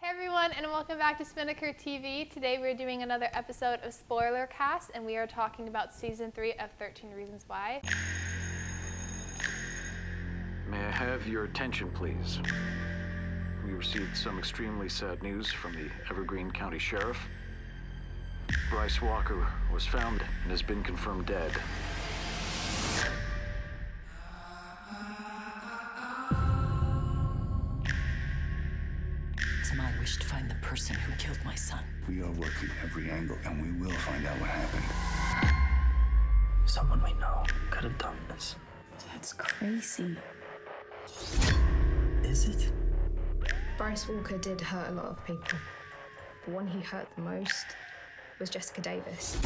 Hey everyone, and welcome back to Spinnaker TV. Today we're doing another episode of Spoilercasts, and we are talking about Season 3 of 13 Reasons Why. May I have your attention, please? We received some extremely sad news from the Evergreen County Sheriff. Bryce Walker was found and has been confirmed dead. It's my wish to find the person who killed my son. We are working every angle, and we will find out what happened. Someone we know could have done this. That's crazy. Is it? Bryce Walker did hurt a lot of people. The one he hurt the most was Jessica Davis.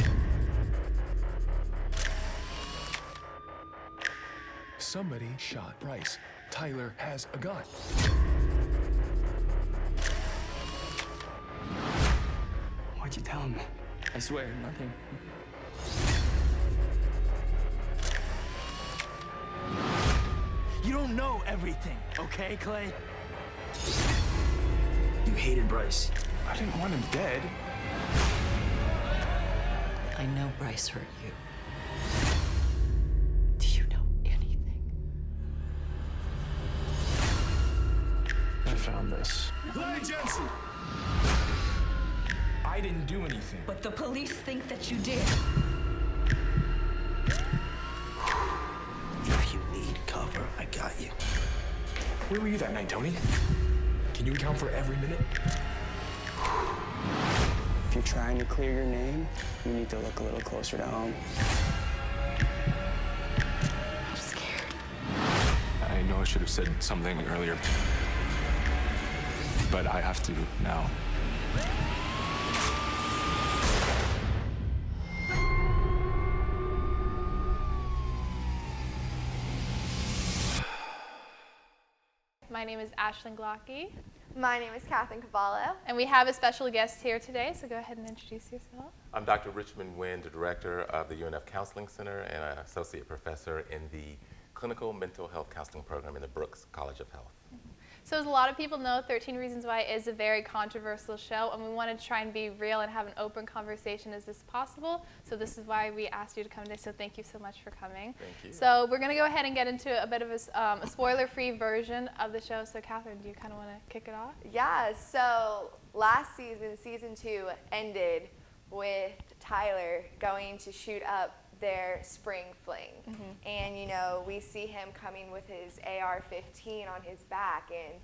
Somebody shot Bryce. Tyler has a gun. Why'd you tell him? I swear, nothing. You don't know everything, okay, Clay? You hated Bryce. I didn't want him dead. I know Bryce hurt you. Do you know anything? I found this. Clay Jensen! I didn't do anything. But the police think that you did. If you need cover, I got you. Where were you that night, Tony? Can you account for every minute? If you're trying to clear your name, you need to look a little closer to home. I'm scared. I know I should have said something earlier, but I have to now. My name is Ashlyn Glocky, My name is Kathleen Cavallo. and we have a special guest here today, so go ahead and introduce yourself. I'm Dr. Richmond Wynn, the director of the UNF Counseling Center and an associate professor in the Clinical Mental Health Counseling Program in the Brooks College of Health. So as a lot of people know, 13 Reasons Why is a very controversial show, and we wanted to try and be real and have an open conversation as this possible. So this is why we asked you to come today, so thank you so much for coming. Thank you. So we're going to go ahead and get into a bit of a spoiler-free version of the show. So Catherine, do you kind of want to kick it off? Yeah, so last season, season 2, ended with Tyler going to shoot up their spring fling. And, you know, we see him coming with his AR-15 on his back, and,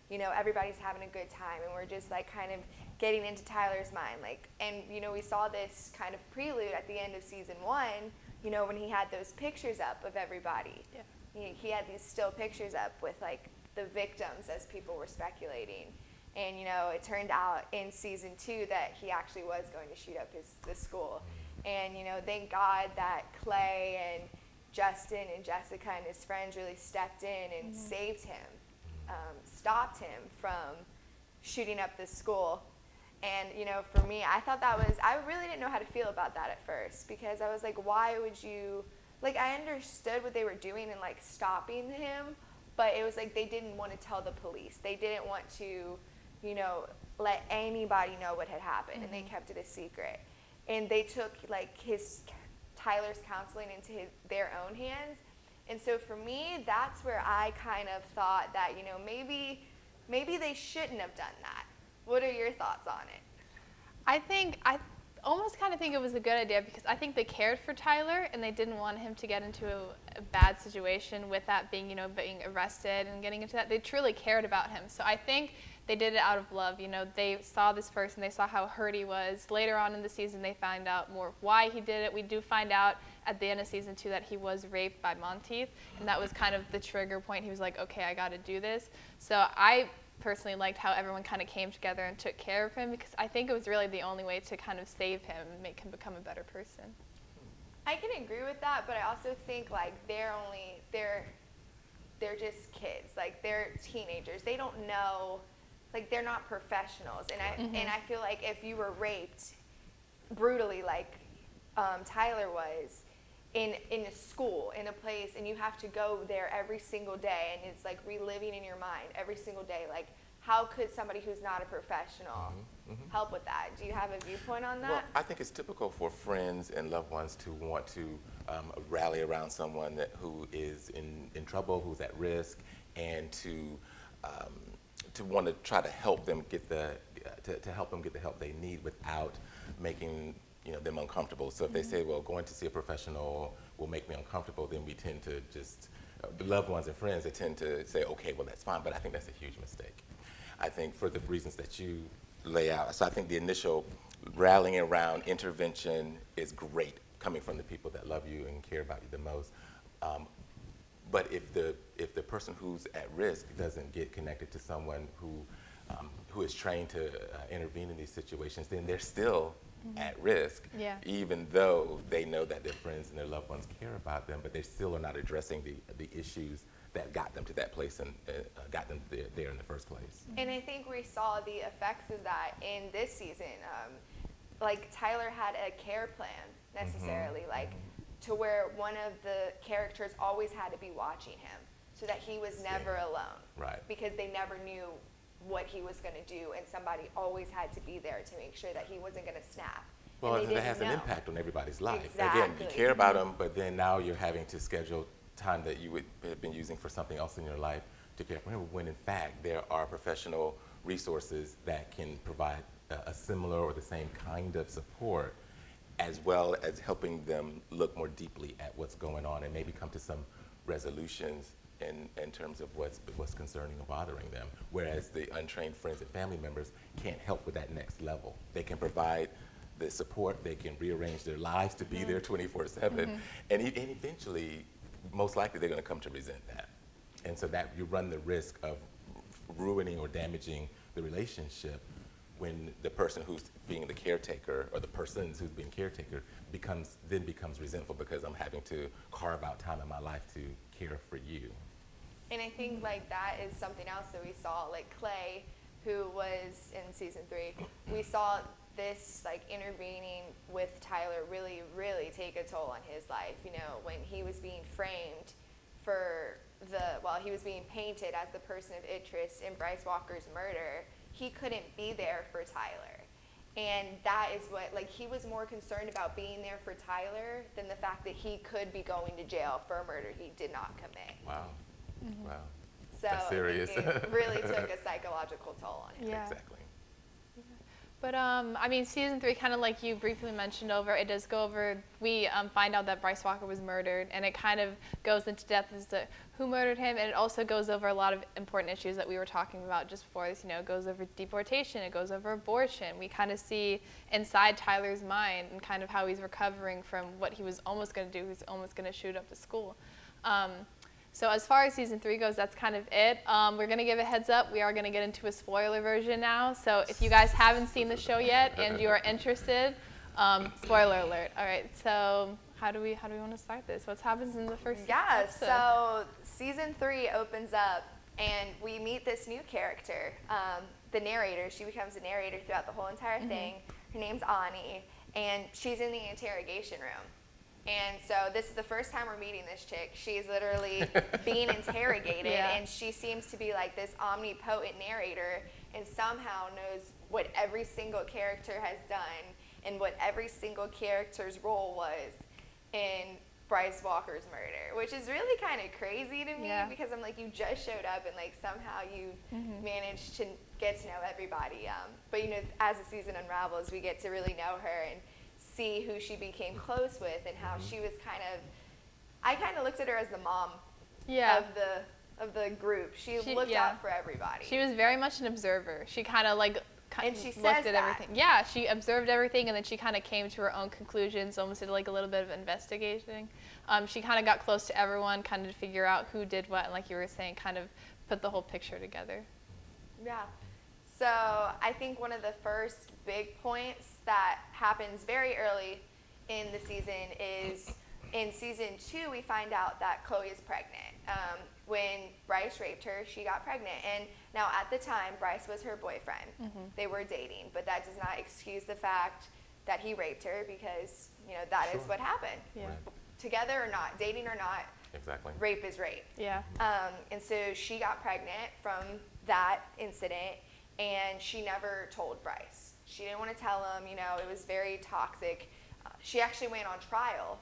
you know, everybody's having a good time, and we're just, like, kind of getting into Tyler's mind. Like, and, you know, we saw this kind of prelude at the end of season 1, you know, when he had those pictures up of everybody. Yeah. He had these still pictures up with, like, the victims, as people were speculating. And, you know, it turned out in season 2 that he actually was going to shoot up the school. And, you know, thank God that Clay and Justin and Jessica and his friends really stepped in and saved him, stopped him from shooting up the school. And, you know, for me, I thought that was, I really didn't know how to feel about that at first, because I was like, why would you, like, I understood what they were doing and, like, stopping him, but it was like they didn't want to tell the police. They didn't want to, you know, let anybody know what had happened, and they kept it a secret. And they took, like, Tyler's counseling into their own hands. And so for me, that's where I kind of thought that, you know, maybe they shouldn't have done that. What are your thoughts on it? I almost kind of think it was a good idea, because I think they cared for Tyler and they didn't want him to get into a bad situation with that being, you know, being arrested and getting into that. They truly cared about him. So I think they did it out of love. You know, they saw this person, they saw how hurt he was. Later on in the season, they found out more why he did it. We do find out at the end of season 2 that he was raped by Monteith, and that was kind of the trigger point. He was like, okay, I got to do this. So I personally liked how everyone kind of came together and took care of him, because I think it was really the only way to kind of save him and make him become a better person. I can agree with that, but I also think, like, they're just kids. Like, they're teenagers. They don't know. Like, they're not professionals, and I feel like if you were raped brutally, like Tyler was, in a school, in a place, and you have to go there every single day, and it's like reliving in your mind every single day, like, how could somebody who's not a professional help with that? Do you have a viewpoint on that? Well, I think it's typical for friends and loved ones to want to rally around someone who is in trouble, who's at risk, and to want to try to help them get the help they need without making them uncomfortable. So if they say, well, going to see a professional will make me uncomfortable, then we tend to just loved ones and friends, they tend to say, okay, well, that's fine. But I think that's a huge mistake. I think for the reasons that you lay out. So I think the initial rallying around intervention is great, coming from the people that love you and care about you the most. But if the person who's at risk doesn't get connected to someone who is trained to intervene in these situations, then they're still at risk, even though they know that their friends and their loved ones care about them, but they still are not addressing the issues that got them to that place and got them there in the first place. And I think we saw the effects of that in this season. Like Tyler had a care plan necessarily, like to where one of the characters always had to be watching him so that he was never alone. Right. Because they never knew what he was going to do, and somebody always had to be there to make sure that he wasn't going to snap. Well, and it has an impact on everybody's life. Exactly. Again, you care about them, but then now you're having to schedule time that you would have been using for something else in your life to care for him, when in fact there are professional resources that can provide a similar or the same kind of support, as well as helping them look more deeply at what's going on and maybe come to some resolutions in terms of what's concerning or bothering them, whereas the untrained friends and family members can't help with that next level. They can provide the support, they can rearrange their lives to be there 24/7, and eventually, most likely, they're going to come to resent that. And so that you run the risk of ruining or damaging the relationship when the person who's being the caretaker, or the persons who's being caretaker, becomes resentful because I'm having to carve out time in my life to care for you. And I think like that is something else that we saw, like Clay, who was in season 3, we saw this like intervening with Tyler really, really take a toll on his life. You know, when he was being framed for he was being painted as the person of interest in Bryce Walker's murder, he couldn't be there for Tyler. And that is what, like, he was more concerned about being there for Tyler than the fact that he could be going to jail for a murder he did not commit. Wow. Wow. So That's serious. It really took a psychological toll on him. Yeah. Exactly. But I mean, season 3, kind of like you briefly mentioned it does go over, we find out that Bryce Walker was murdered, and it kind of goes into depth as to who murdered him, and it also goes over a lot of important issues that we were talking about just before this. You know, it goes over deportation, it goes over abortion. We kind of see inside Tyler's mind and kind of how he's recovering from what he was almost going to do. He was almost going to shoot up the school. So as far as season 3 goes, that's kind of it. We're going to give a heads up. We are going to get into a spoiler version now. So if you guys haven't seen the show yet and you are interested, spoiler alert. All right. So how do we want to start this? What happens in the first episode? So season 3 opens up and we meet this new character, the narrator. She becomes a narrator throughout the whole entire thing. Her name's Ani, and she's in the interrogation room. And so this is the first time we're meeting this chick. She's literally being interrogated, and she seems to be like this omnipotent narrator and somehow knows what every single character has done and what every single character's role was in Bryce Walker's murder, which is really kind of crazy to me because I'm like, you just showed up and like somehow you've managed to get to know everybody. But you know, as the season unravels, we get to really know her and see who she became close with and how she was I kind of looked at her as the mom of the group. She looked out for everybody. She was very much an observer. She kind of like and she looked at everything. Yeah, she observed everything, and then she kind of came to her own conclusions, almost did like a little bit of investigating. She kind of got close to everyone, kind of to figure out who did what, and like you were saying, kind of put the whole picture together. Yeah. So I think one of the first big points that happens very early in the season is in season 2, we find out that Chloe is pregnant. When Bryce raped her, she got pregnant. And now at the time, Bryce was her boyfriend. They were dating, but that does not excuse the fact that he raped her because, you know, that is what happened. Yeah. Together or not, dating or not, Exactly. rape is rape. Yeah. And so she got pregnant from that incident, and she never told Bryce. She didn't want to tell him, you know, it was very toxic. She actually went on trial.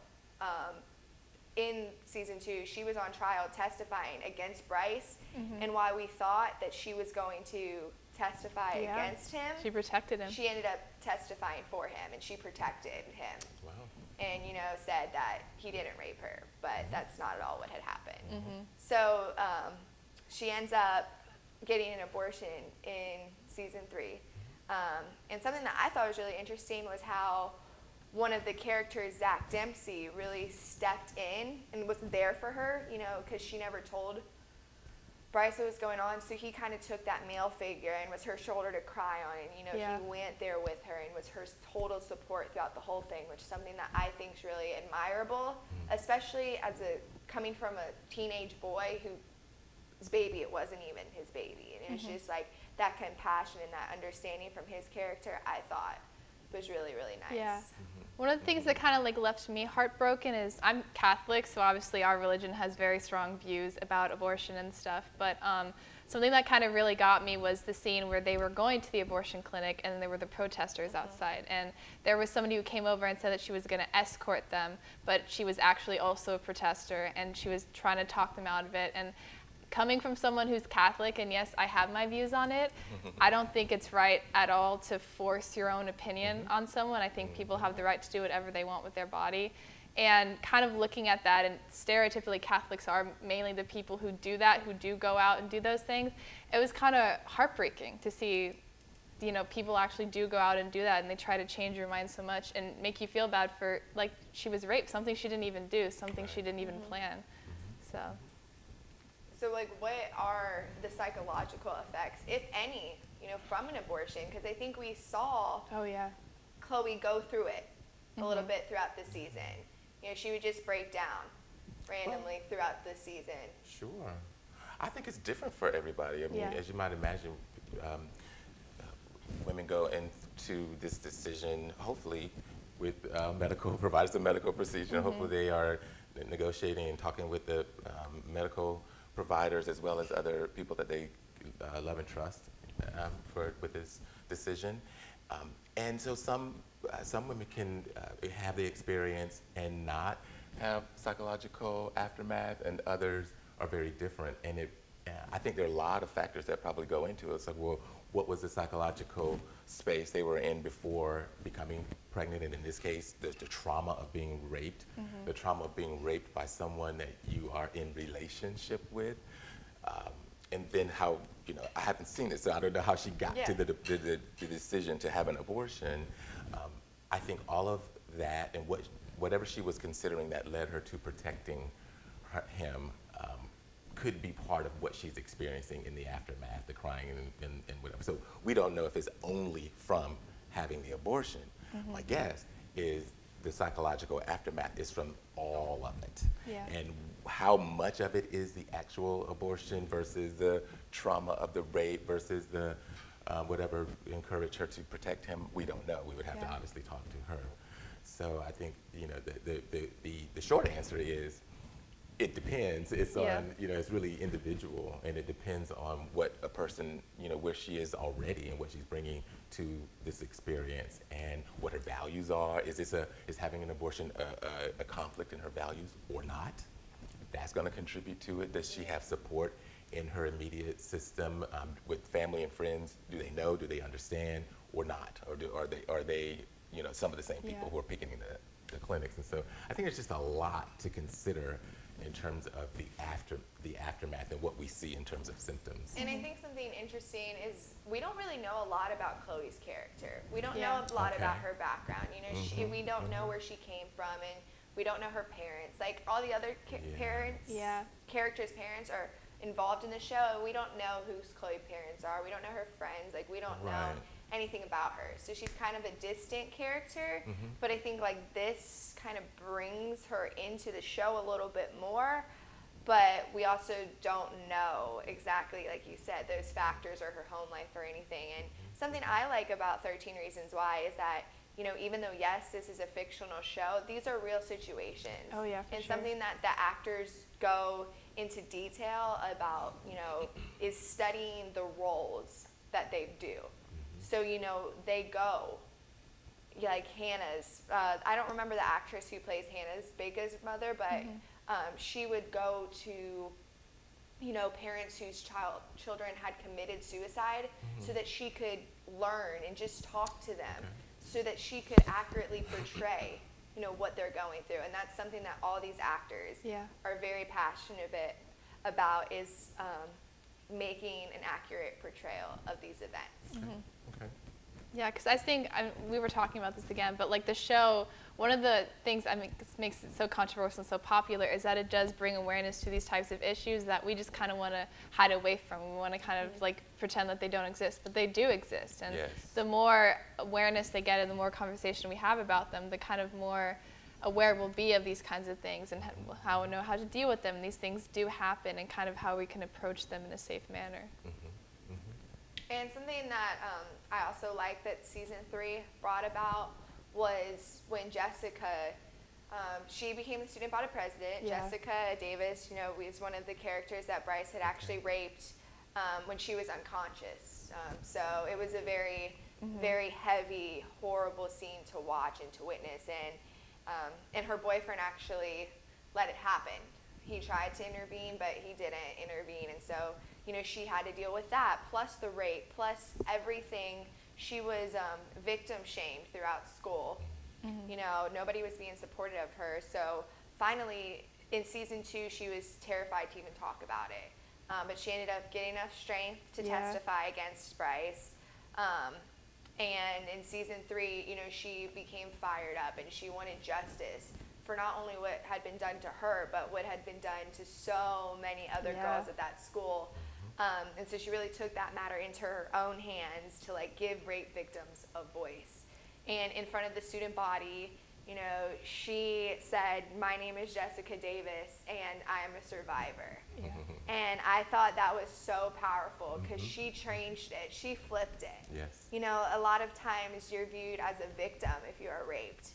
In season 2, she was on trial testifying against Bryce, and while we thought that she was going to testify against him, She protected him. she ended up testifying for him, and she protected him. Wow. And, you know, said that he didn't rape her, but that's not at all what had happened. So she ends up getting an abortion in season 3. And something that I thought was really interesting was how one of the characters, Zach Dempsey, really stepped in and was there for her, you know, because she never told Bryce what was going on. So he kind of took that male figure and was her shoulder to cry on. And, you know, he went there with her and was her total support throughout the whole thing, which is something that I think is really admirable, especially as coming from a teenage boy whose baby, it wasn't even his baby. And it was just like that compassion and that understanding from his character, I thought was really, really nice. Yeah. One of the things that kind of like left me heartbroken is I'm Catholic, so obviously our religion has very strong views about abortion and stuff. But something that kind of really got me was the scene where they were going to the abortion clinic and there were the protesters outside. And there was somebody who came over and said that she was going to escort them, but she was actually also a protester and she was trying to talk them out of it. And coming from someone who's Catholic, and yes, I have my views on it, I don't think it's right at all to force your own opinion on someone. I think people have the right to do whatever they want with their body. And kind of looking at that, and stereotypically Catholics are mainly the people who do that, who do go out and do those things. It was kind of heartbreaking to see, you know, people actually do go out and do that, and they try to change your mind so much and make you feel bad for, like, she was raped, something she didn't even do, something she didn't even plan. So, like, what are the psychological effects, if any, you know, from an abortion? Because I think we saw Chloe go through it a little bit throughout the season. You know, she would just break down randomly throughout the season. Sure. I think it's different for everybody. I mean, as you might imagine, women go into this decision, hopefully, with medical providers of medical procedure. Hopefully they are negotiating and talking with the medical providers as well as other people that they love and trust with this decision. And so some women can have the experience and not have psychological aftermath, and others are very different. And I think there are a lot of factors that probably go into it. It's like, well, what was the psychological space they were in before becoming pregnant? And in this case, the trauma of being raped, the trauma of being raped by someone that you are in relationship with. And then how, you know, I haven't seen it, so I don't know how she got to the decision to have an abortion. I think all of that and whatever she was considering that led her to protecting him could be part of what she's experiencing in the aftermath, the crying and whatever. So we don't know if it's only from having the abortion. My guess is the psychological aftermath is from all of it. And how much of it is the actual abortion versus the trauma of the rape versus the whatever encouraged her to protect him, we don't know. We would have to obviously talk to her. So I think, you know, the short answer is it depends. It's on, you know, it's really individual, and it depends on what a person, you know, where she is already and what she's bringing to this experience and what her values are. Is having an abortion a conflict in her values or not? That's going to contribute to it. Does she have support in her immediate system with family and friends? Do they know? Do they understand or not? Or are they you know, some of the same people who are picking the clinics? And so I think there's just a lot to consider in terms of the aftermath and what we see in terms of symptoms. And I think something interesting is we don't really know a lot about Chloe's character. We don't know a lot about her background. You know, we don't know where she came from, and we don't know her parents. Like all the other characters' parents are involved in the show, and we don't know who Chloe's parents are. We don't know her friends. Like we don't know anything about her. So she's kind of a distant character, but I think like this kind of brings her into the show a little bit more, but we also don't know exactly, like you said, those factors or her home life or anything. And something I like about 13 Reasons Why is that you know, even though, yes, this is a fictional show, these are real situations. Oh, yeah, for and sure. something that the actors go into detail about, you know, is studying the roles that they do. So, you know, they go, like Hannah's, I don't remember the actress who plays Hannah's Baker's mother, but she would go to, you know, parents whose children had committed suicide so that she could learn and just talk to them so that she could accurately portray, you know, what they're going through. And that's something that all these actors are very passionate about, is making an accurate portrayal of these events. Okay. Yeah, because I think we were talking about this again, but like the show, one of the things that makes it so controversial and so popular is that it does bring awareness to these types of issues that we just kind of want to hide away from. We want to kind of like pretend that they don't exist, but they do exist. And the more awareness they get and the more conversation we have about them, the kind of more aware we'll be of these kinds of things and how we know how to deal with them. These things do happen, and kind of how we can approach them in a safe manner. And something that I also like that season 3 brought about was when Jessica, she became the student body president. Jessica Davis, you know, was one of the characters that Bryce had actually raped when she was unconscious. So it was a very, very heavy, horrible scene to watch and to witness. And her boyfriend actually let it happen. He tried to intervene, but he didn't intervene. And so, you know, she had to deal with that, plus the rape, plus everything. She was victim shamed throughout school. You know, nobody was being supportive of her. So finally, in season 2, she was terrified to even talk about it. But she ended up getting enough strength to testify against Bryce. And in season 3, you know, she became fired up and she wanted justice for not only what had been done to her, but what had been done to so many other girls at that school. And so she really took that matter into her own hands to like give rape victims a voice. And in front of the student body, you know, she said, "My name is Jessica Davis and I am a survivor." And I thought that was so powerful because she changed it. She flipped it. You know, a lot of times you're viewed as a victim if you are raped.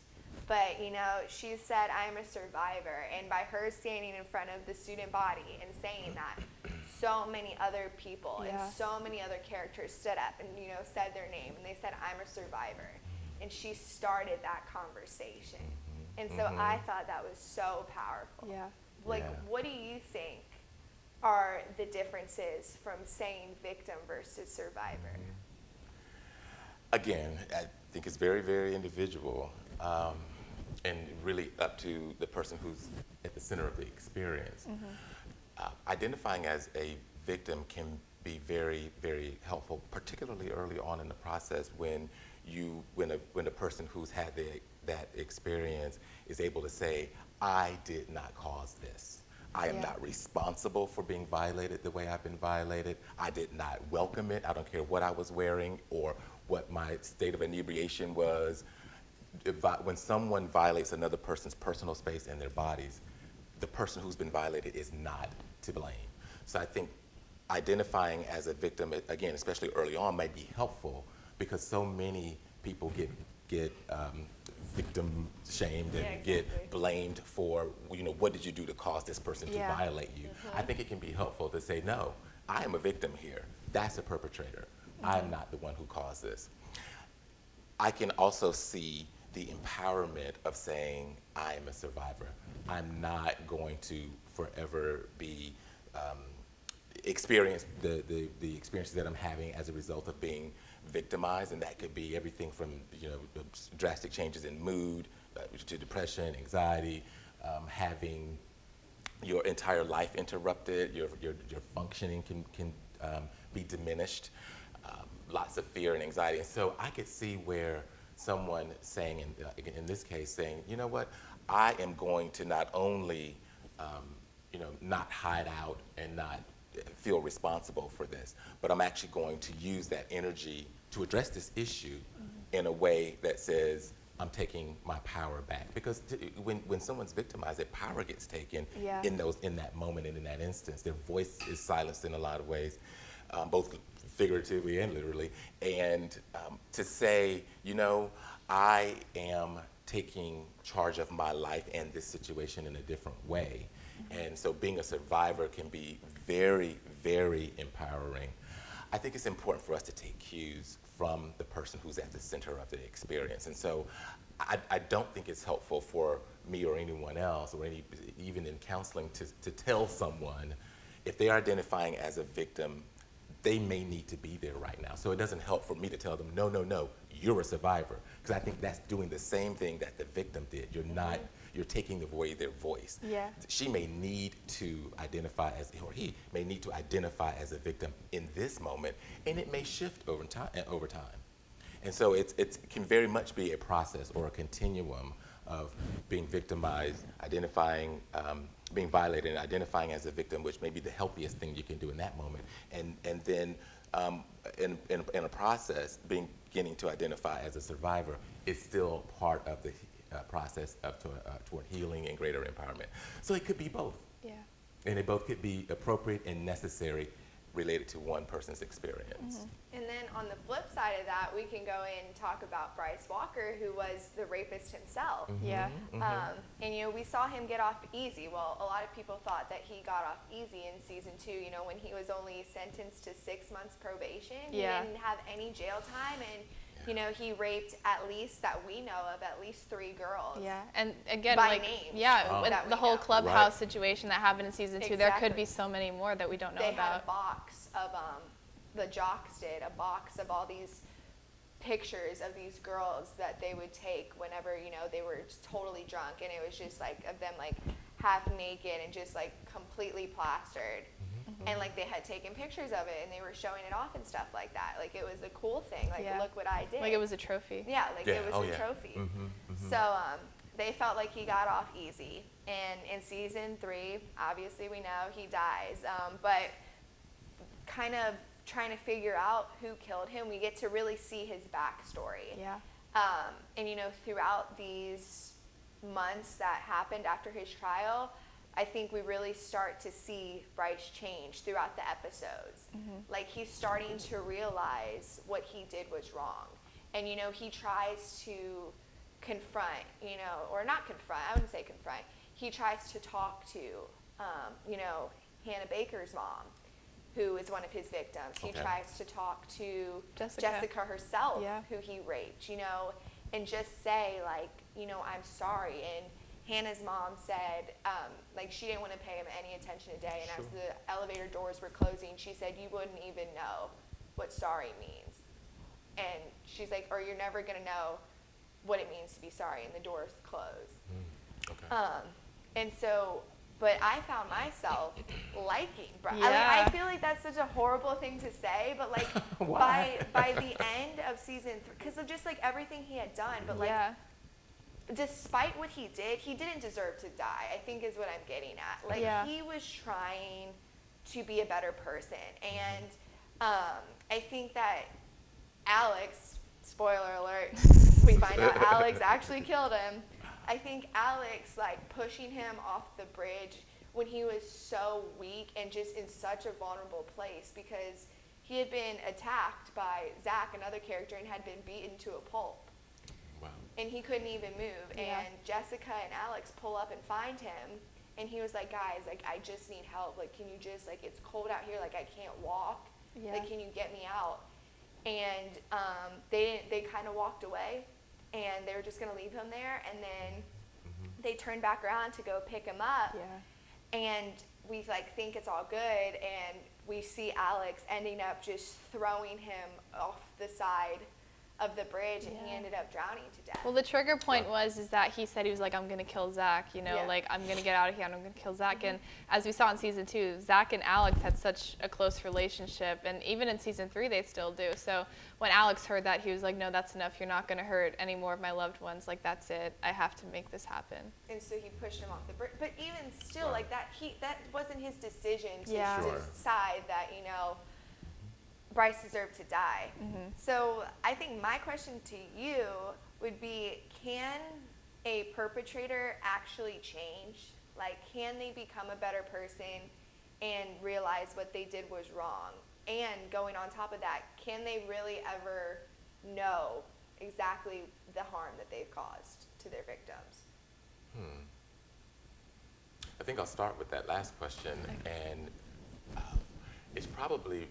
But, you know, she said, "I'm a survivor." And by her standing in front of the student body and saying that, so many other people and so many other characters stood up and, you know, said their name. And they said, "I'm a survivor." And she started that conversation. And so I thought that was so powerful. Like, what do you think are the differences from saying victim versus survivor? Again, I think it's very, very individual, and really up to the person who's at the center of the experience. Identifying as a victim can be very, very helpful, particularly early on in the process when a person who's had that experience is able to say, "I did not cause this. I am not responsible for being violated the way I've been violated. I did not welcome it. I don't care what I was wearing or what my state of inebriation was." When someone violates another person's personal space and their bodies, the person who's been violated is not to blame. So I think identifying as a victim, again, especially early on, might be helpful because so many people get victim shamed and get blamed for, you know, what did you do to cause this person to violate you? I think it can be helpful to say, no, I am a victim here. That's a perpetrator. I'm not the one who caused this. I can also see the empowerment of saying, I am a survivor. I'm not going to forever be experience the experiences that I'm having as a result of being victimized, and that could be everything from, you know, drastic changes in mood to depression, anxiety, having your entire life interrupted, your functioning can be diminished, lots of fear and anxiety. And so I could see where someone saying, in this case, saying, you know what, I am going to not only, you know, not hide out and not feel responsible for this, but I'm actually going to use that energy to address this issue in a way that says, I'm taking my power back. Because when someone's victimized, their power gets taken in that moment and in that instance. Their voice is silenced in a lot of ways, both figuratively and literally, and to say, you know, I am taking charge of my life and this situation in a different way. And so being a survivor can be very, very empowering. I think it's important for us to take cues from the person who's at the center of the experience. And so I don't think it's helpful for me or anyone else, or even in counseling, to tell someone if they're identifying as a victim, they may need to be there right now. So it doesn't help for me to tell them, no, no, no, you're a survivor. Because I think that's doing the same thing that the victim did. You're taking away their voice. Yeah. She may need to identify as, or he may need to identify as a victim in this moment, and it may shift over time. And so it can very much be a process or a continuum of being victimized, identifying, being violated, and identifying as a victim, which may be the healthiest thing you can do in that moment. And then in a process, beginning to identify as a survivor is still part of the process toward healing and greater empowerment. So it could be both. Yeah. And they both could be appropriate and necessary related to one person's experience. And then on the flip side of that, we can go in and talk about Bryce Walker, who was the rapist himself. Yeah. And, you know, we saw him get off easy. Well, a lot of people thought that he got off easy in season 2, you know, when he was only sentenced to 6 months probation. Yeah. He didn't have any jail time, and, you know, he raped, at least that we know of, at least 3 girls. Yeah, and again, By like, name. yeah, Wow. with That we the whole know. clubhouse Right. situation that happened in season 2, there could Exactly. be so many more that we don't know They had about. a box of, the jocks did, a box of all these pictures of these girls that they would take whenever, you know, they were just totally drunk, and it was just like of them like half naked and just like completely plastered. And like they had taken pictures of it and they were showing it off and stuff like that. Like it was a cool thing. Like, Yeah. look what I did. Like it was a trophy. Yeah, like it was Oh, a yeah. trophy. So they felt like he got off easy. And in season 3, obviously we know he dies. But kind of trying to figure out who killed him, we get to really see his backstory. Yeah. And, you know, throughout these months that happened after his trial, I think we really start to see Bryce change throughout the episodes. Like, he's starting to realize what he did was wrong. And, you know, he tries to confront, you know, or not confront, I wouldn't say confront. He tries to talk to, you know, Hannah Baker's mom, who is one of his victims. He Okay. tries to talk to Jessica. herself, Yeah. who he raped, you know, and just say, like, you know, I'm sorry. And Hannah's mom said, like, she didn't want to pay him any attention today. And as the elevator doors were closing, she said, you wouldn't even know what sorry means. And she's like, or you're never going to know what it means to be sorry. And the doors close. Okay. And so, but I found myself liking Bryce. Yeah. I feel like that's such a horrible thing to say, but like Why? by the end of season 3, because of just like everything he had done, but like Yeah. despite what he didn't deserve to die, I think is what I'm getting at. Like, Yeah. he was trying to be a better person. And I think that Alex, spoiler alert, we find out Alex actually killed him. I think Alex, like, pushing him off the bridge when he was so weak and just in such a vulnerable place, because he had been attacked by Zach, another character, and had been beaten to a pulp. Wow. And he couldn't even move. Yeah. And Jessica and Alex pull up and find him. And he was like, guys, like, I just need help. Like, can you just, like, it's cold out here. Like, I can't walk. Yeah. Like, can you get me out? And they kind of walked away. And they were just going to leave him there. And then they turned back around to go pick him up. Yeah. And we, like, think it's all good. And we see Alex ending up just throwing him off the side of the bridge, and he Yeah. ended up drowning to death. Well, the trigger point is that he said he was like, I'm going to kill Zach, you know, Yeah. like, I'm going to get out of here and I'm going to kill Zach. And as we saw in season 2, Zach and Alex had such a close relationship, and even in season 3, they still do. So when Alex heard that, he was like, no, that's enough. You're not going to hurt any more of my loved ones. Like, that's it. I have to make this happen. And so he pushed him off the bridge. But even still, like, that wasn't his decision to Yeah. Sure. decide that, you know, Bryce deserved to die. So I think my question to you would be, can a perpetrator actually change? Like, can they become a better person and realize what they did was wrong? and going on top of that, can they really ever know exactly the harm that they've caused to their victims? I think I'll start with that last question, and it's probably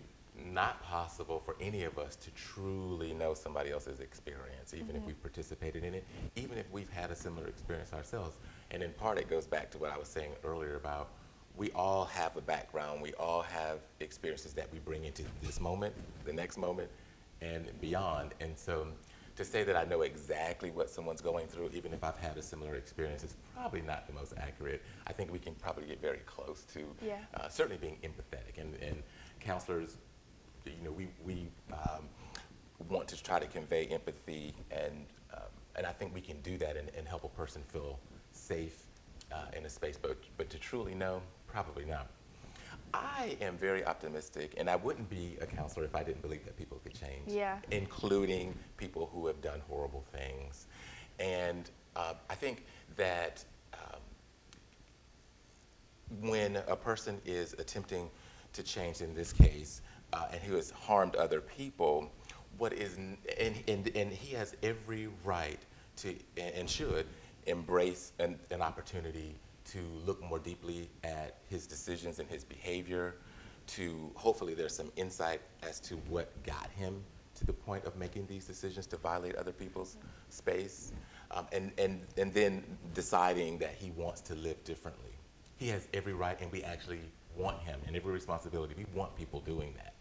not possible for any of us to truly know somebody else's experience, even if we've participated in it, even if we've had a similar experience ourselves. And in part, it goes back to what I was saying earlier about we all have a background, we all have experiences that we bring into this moment, the next moment, and beyond. And so to say that I know exactly what someone's going through, even if I've had a similar experience, is probably not the most accurate. I think we can probably get very close to certainly being empathetic. And counselors, you know, we want to try to convey empathy, and I think we can do that and help a person feel safe in a space. But to truly know, probably not. I am very optimistic, and I wouldn't be a counselor if I didn't believe that people could change, including people who have done horrible things. And I think that when a person is attempting to change, in this case, and who has harmed other people, and he has every right to and should embrace an opportunity to look more deeply at his decisions and his behavior, to hopefully there's some insight as to what got him to the point of making these decisions to violate other people's space, and then deciding that he wants to live differently. He has every right, and we actually want him, and every responsibility. We want people doing that.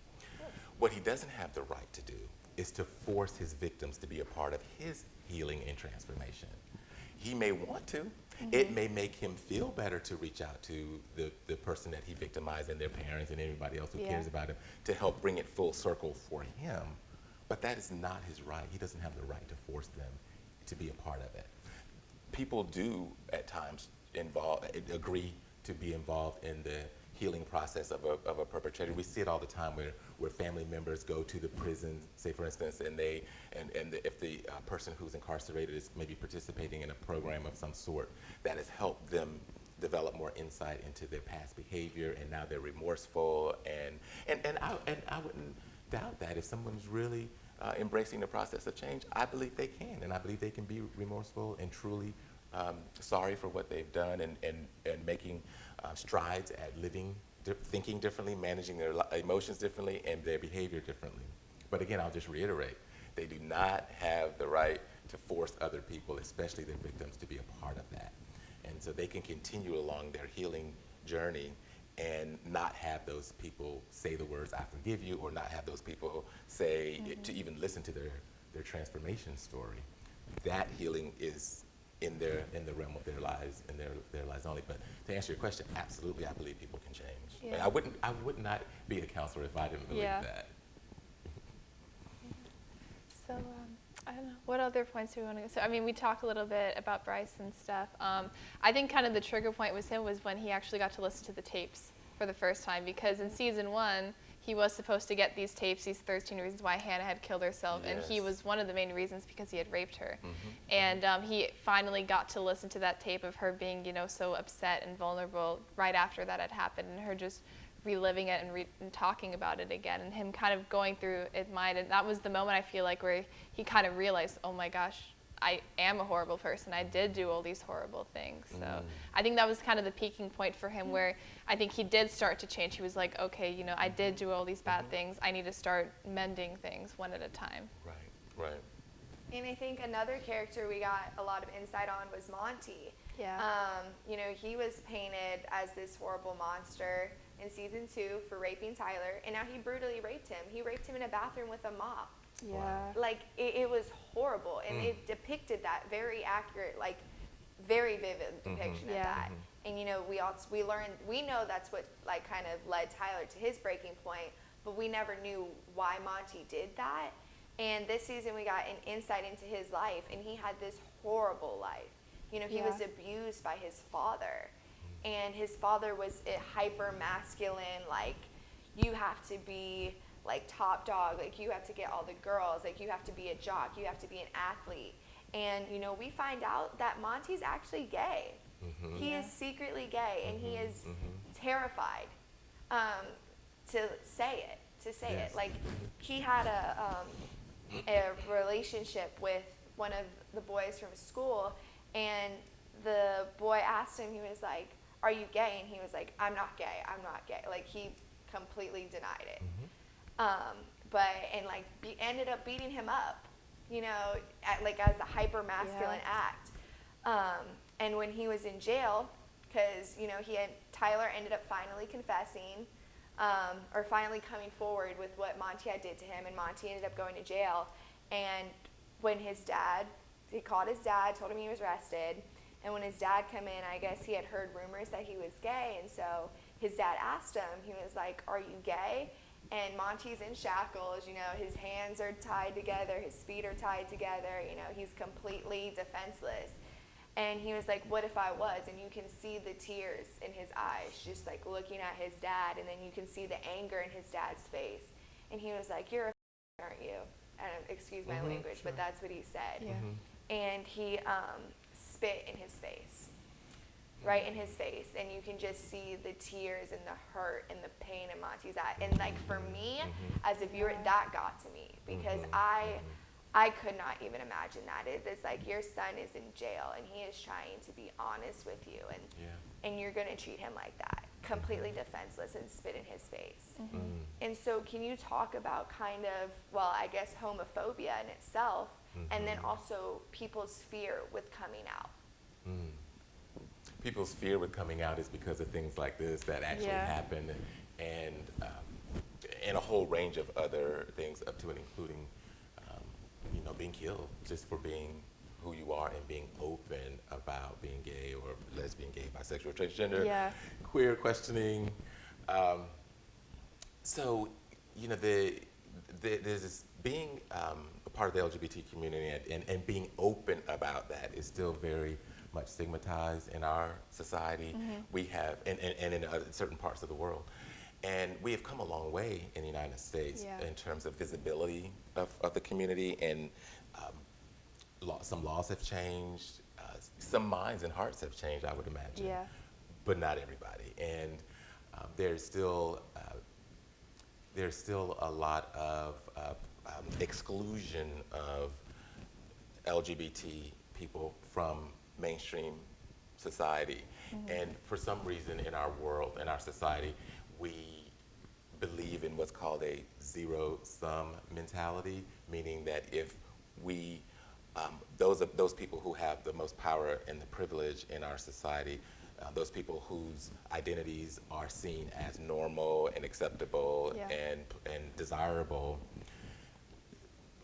What he doesn't have the right to do is to force his victims to be a part of his healing and transformation. He may want to. It may make him feel better to reach out to the person that he victimized and their parents and everybody else who cares about him to help bring it full circle for him. But that is not his right. He doesn't have the right to force them to be a part of it. People do at times agree to be involved in the healing process of a perpetrator. We see it all the time where family members go to the prison, say for instance, and if the person who's incarcerated is maybe participating in a program of some sort that has helped them develop more insight into their past behavior, and now they're remorseful, and I wouldn't doubt that if someone's really embracing the process of change, I believe they can, and I believe they can be remorseful and truly sorry for what they've done, and making strides at living, thinking differently, managing their emotions differently, and their behavior differently. But again, I'll just reiterate, they do not have the right to force other people, especially their victims, to be a part of that. And so they can continue along their healing journey and not have those people say the words, "I forgive you," or not have those people say, to even listen to their transformation story. That healing is in the realm of their lives, and their lives only. But to answer your question, absolutely, I believe people can change. And I would not be a counselor if I didn't believe that. So I don't know. What other points do we want to? So I mean, we talked a little bit about Bryce and stuff. I think kind of the trigger point was when he actually got to listen to the tapes for the first time, because in season 1 he was supposed to get these tapes, these 13 reasons why Hannah had killed herself, and he was one of the main reasons because he had raped her. And he finally got to listen to that tape of her being, so upset and vulnerable right after that had happened, and her just reliving it and talking about it again, and him kind of going through his mind. And that was the moment, I feel like, where he kind of realized, oh my gosh, I am a horrible person. I did do all these horrible things. So I think that was kind of the peaking point for him, where I think he did start to change. He was like, okay, I did do all these bad things. I need to start mending things one at a time. Right. And I think another character we got a lot of insight on was Monty. Yeah. He was painted as this horrible monster in season 2 for raping Tyler, and now he brutally raped him. He raped him in a bathroom with a mop. Yeah. Like, it was horrible, and it depicted that very accurate, like, very vivid depiction of that. And we know that's what, like, kind of led Tyler to his breaking point, but we never knew why Monty did that. And this season we got an insight into his life, and he had this horrible life. He was abused by his father, and his father was hyper masculine, like, you have to be like top dog, like you have to get all the girls, like you have to be a jock, you have to be an athlete. And we find out that Monty's actually gay. He is secretly gay, and he is terrified to say it, to say Yes. it. Like, he had a relationship with one of the boys from school, and the boy asked him, he was like, "Are you gay?" And he was like, "I'm not gay, I'm not gay." Like, he completely denied it. Ended up beating him up, you know, as a hyper masculine act. And when he was in jail, because, you know, Tyler ended up finally confessing, or finally coming forward with what Monty had did to him, and Monty ended up going to jail. And when he called his dad, told him he was arrested, and when his dad came in, I guess he had heard rumors that he was gay, and so his dad asked him, he was like, "Are you gay?" And Monty's in shackles, you know, his hands are tied together, his feet are tied together, you know, he's completely defenseless. And he was like, "What if I was?" And you can see the tears in his eyes, just like looking at his dad, and then you can see the anger in his dad's face. And he was like, "You're a aren't you?" And excuse my language, but that's what he said. Yeah. And he spit in his face, right in his face, and you can just see the tears and the hurt and the pain in Monty's eye. And like for me, as a viewer, that got to me because I could not even imagine that. It's like your son is in jail and he is trying to be honest with you, and you're going to treat him like that, completely defenseless, and spit in his face. And so can you talk about kind of, well, I guess homophobia in itself, and then also people's fear with coming out? People's fear with coming out is because of things like this that actually happen, and a whole range of other things up to and including you know, being killed just for being who you are and being open about being gay or lesbian, gay, bisexual, transgender, queer, questioning. So, you know, there's this being a part of the LGBT community and being open about that is still very much stigmatized in our society. We have, and in certain parts of the world. And we have come a long way in the United States in terms of visibility of the community, and some laws have changed, some minds and hearts have changed, I would imagine, but not everybody. And there's still a lot of exclusion of LGBT people from mainstream society. And for some reason in our world, in our society, we believe in what's called a zero-sum mentality, meaning that if we, those people who have the most power and the privilege in our society, those people whose identities are seen as normal and acceptable and desirable,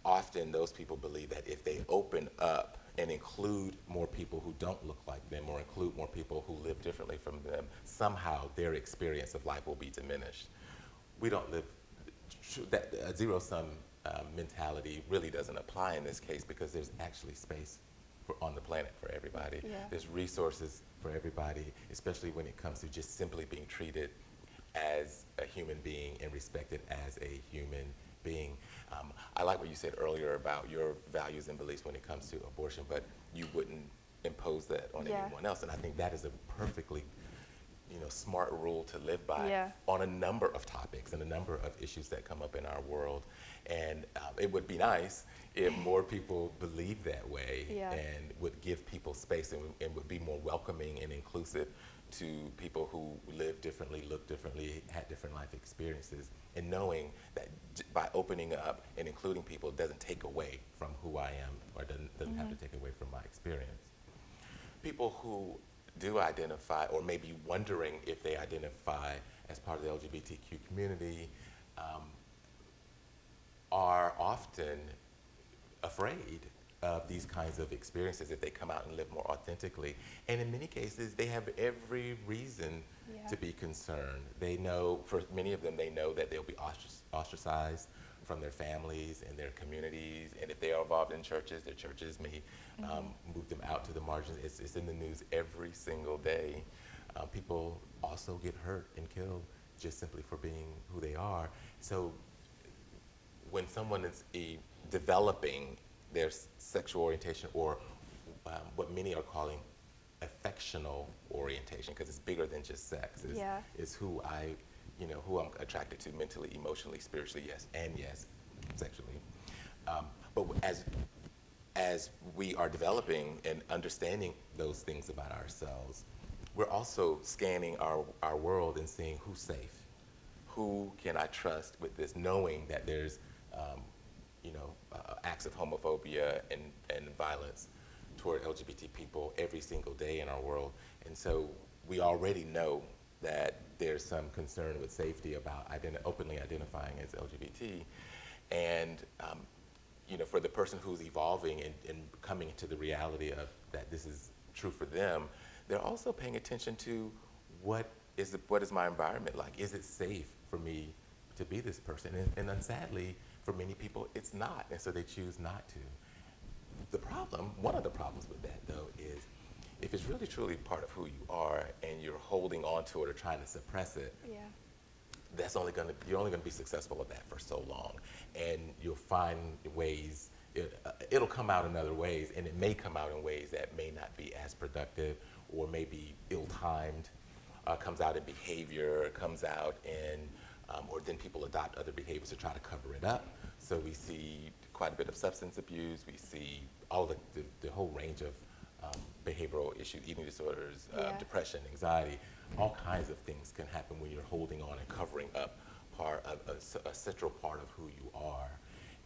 often those people believe that if they open up and include more people who don't look like them or include more people who live differently from them, somehow their experience of life will be diminished. We don't live, that zero-sum mentality really doesn't apply in this case because there's actually space on the planet for everybody. There's resources for everybody, especially when it comes to just simply being treated as a human being and respected as a human being. I like what you said earlier about your values and beliefs when it comes to abortion, but you wouldn't impose that on anyone else. And I think that is a perfectly, you know, smart rule to live by on a number of topics and a number of issues that come up in our world. And it would be nice if more people believed that way and would give people space and would be more welcoming and inclusive to people who live differently, look differently, had different life experiences, and knowing that by opening up and including people doesn't take away from who I am or doesn't have to take away from my experience. People who do identify or may be wondering if they identify as part of the LGBTQ community are often afraid of these kinds of experiences if they come out and live more authentically. And in many cases, they have every reason to be concerned. They know, for many of them, they know that they'll be ostracized from their families and their communities. And if they are involved in churches, their churches may move them out to the margins. It's in the news every single day. People also get hurt and killed just simply for being who they are. So when someone is developing their sexual orientation, or what many are calling affectional orientation, because it's bigger than just sex. It's who I you know, who I'm attracted to mentally, emotionally, spiritually, yes, and yes, sexually. But as we are developing and understanding those things about ourselves, we're also scanning our world and seeing who's safe, who can I trust with this, knowing that there's, you know, acts of homophobia and violence toward LGBT people every single day in our world. And so we already know that there's some concern with safety about openly identifying as LGBT. And you know, for the person who's evolving and coming into the reality of that this is true for them, they're also paying attention to what is my environment like? Is it safe for me to be this person? And then sadly, for many people, it's not, and so they choose not to. One of the problems with that, though, is if it's really truly part of who you are and you're holding on to it or trying to suppress it, you're only gonna be successful at that for so long, and you'll find ways. It'll come out in other ways, and it may come out in ways that may not be as productive or may be ill-timed. Comes out in behavior, comes out in, or then people adopt other behaviors to try to cover it up. So we see quite a bit of substance abuse. We see all the whole range of behavioral issues, eating disorders, depression, anxiety. All kinds of things can happen when you're holding on and covering up a central part of who you are.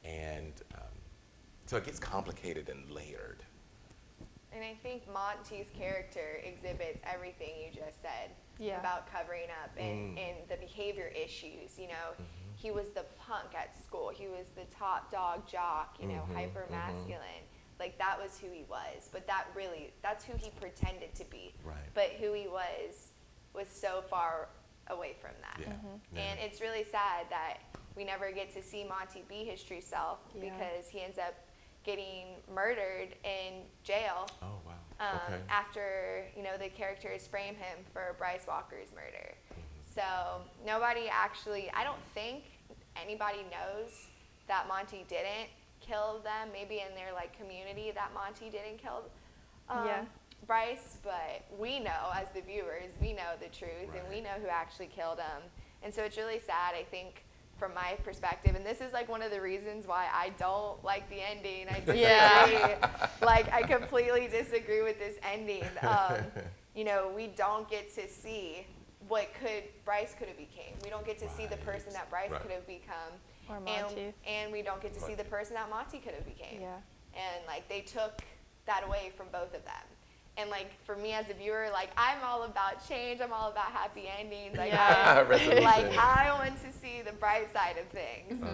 And so it gets complicated and layered. And I think Monty's character exhibits everything you just said about covering up and the behavior issues. You know, he was the punk at school. He was the top dog jock, you know, hyper masculine. Like, that was who he was. But that's who he pretended to be. Right. But who he was so far away from that. And it's really sad that we never get to see Monty be his true self because he ends up getting murdered in jail. Oh, wow. Okay. After, you know, the characters frame him for Bryce Walker's murder. So nobody actually, I don't think anybody knows that Monty didn't kill them. Maybe in their like community that Monty didn't kill Bryce, but we know as the viewers, we know the truth and we know who actually killed him. And so it's really sad, I think, from my perspective, and this is like one of the reasons why I don't like the ending. I disagree. Like, I completely disagree with this ending. You know, we don't get to see what Bryce could have became. We don't get to see the person that Bryce could have become. Or Monty. And we don't get to see the person that Monty could have became. And like, they took that away from both of them. And like, for me as a viewer, like, I'm all about change. I'm all about happy endings. Like, I want to see the bright side of things.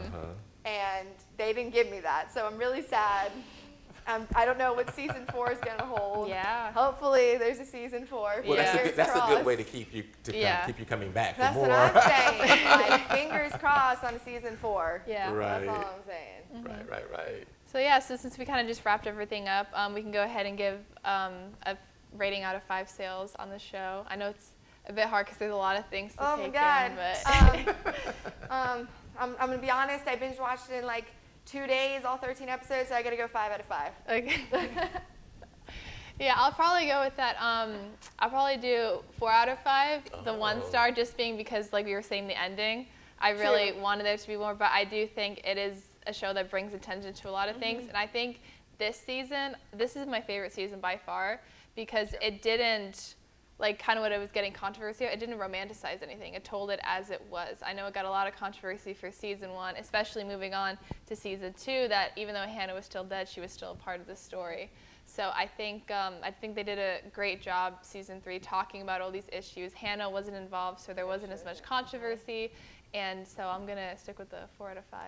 And they didn't give me that. So I'm really sad. I don't know what season 4 is going to hold. Hopefully there's a season 4. Well, that's a good way to keep you keep you coming back that's for more. That's what I'm saying. Like, fingers crossed on season 4. Right. That's all I'm saying. Right. So since we kind of just wrapped everything up, we can go ahead and give a rating out of 5 sales on the show. I know it's a bit hard because there's a lot of things to take in, but I'm going to be honest, I binge watched it in like 2 days, all 13 episodes, so I got to go 5 out of 5. Okay. Yeah, I'll probably go with that. I'll probably do 4 out of 5. The 1 star just being because, like we were saying, the ending. I really wanted there to be more, but I do think it is a show that brings attention to a lot of things. And I think this season, this is my favorite season by far because it didn't, like kind of what it was getting controversy, it didn't romanticize anything. It told it as it was. I know it got a lot of controversy for season 1, especially moving on to season 2, that even though Hannah was still dead, she was still a part of the story. So I think they did a great job season 3 talking about all these issues. Hannah wasn't involved, so there wasn't as much controversy. And so I'm going to stick with the 4 out of 5.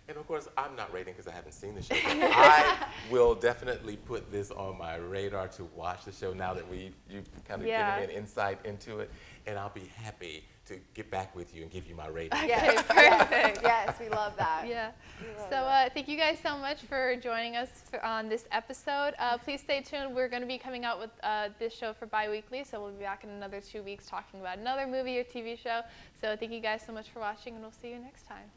And of course, I'm not rating because I haven't seen the show. But I will definitely put this on my radar to watch the show now that you've kind of given me an insight into it. And I'll be happy to get back with you and give you my rating. Yes, perfect. Yes, we love that. Yeah. So thank you guys so much for joining us on this episode. Please stay tuned. We're going to be coming out with this show for bi-weekly, so we'll be back in another 2 weeks talking about another movie or TV show. So thank you guys so much for watching, and we'll see you next time.